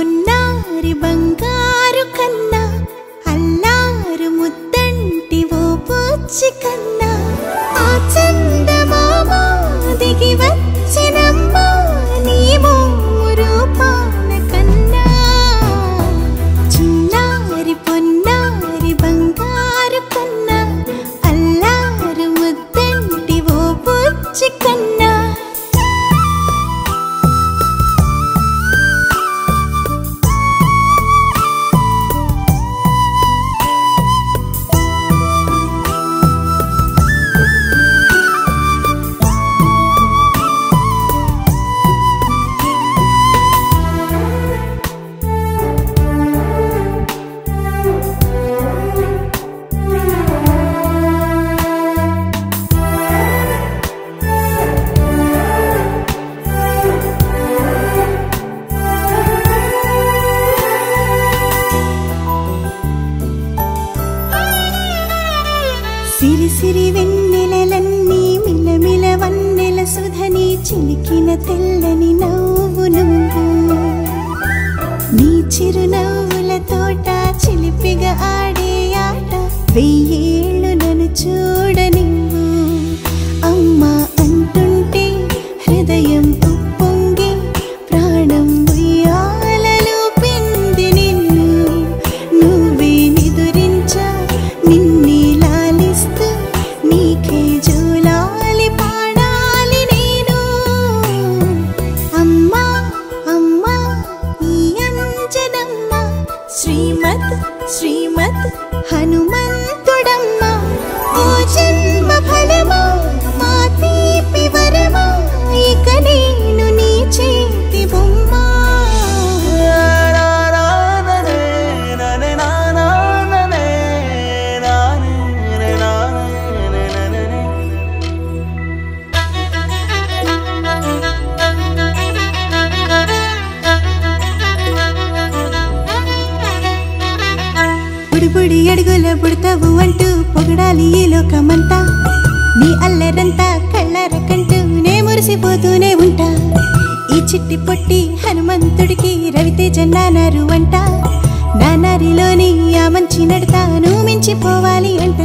పొన్నారి బంగారు కన్నా అల్లారు ముద్దంటి ఓ పూచి కన్నా ఆ చందమామ దిగి వచ్చినమ్మా నీ రూపాన కన్నా చిన్నారి పొన్నారి బంగారు కన్నా అల్లారు ముద్దంటి ఓ పూచి కన్నా సిరి సిరి వెన్నెలలన్నీ మిలమిల వన్నెల సుధని చిలికిన తెల్లని నవ్వు నువ్వు నీ చిరునవ్వుల తోట చిలిపిగా ఆడే ఆట వెయ్యేళ్ళు నన్ను చూడనివ్వు అమ్మా అంటుంటే హృదయం ఉప్పొంగి ప్రాణం ఉయ్యాలలో పిండి నిన్ను నువ్వే నిదురించా నిన్నే నీకే జోలాలి పాడాలి నేను అమ్మా అమ్మా ఈ అంజనమ్మ శ్రీమత్ శ్రీమత్ హనుమంతుడమ్మ ఓ జన్మ ఫలమా మా తీపి వరమా ఇక నేను నీ చేతి బొమ్మ బుడి అడుగుల బుడతావు అంటూ పొగడాలి ఈ లోకమంతా నీ అల్లరంతా కళ్ళరకంటూ నే మురిసిపోతూనే ఉంటా ఈ చిట్టి పొట్టి హనుమంతుడికి రవితేజ నానారు అంట నానారిలోని ఆ మంచి నడతాను మించిపోవాలి అంట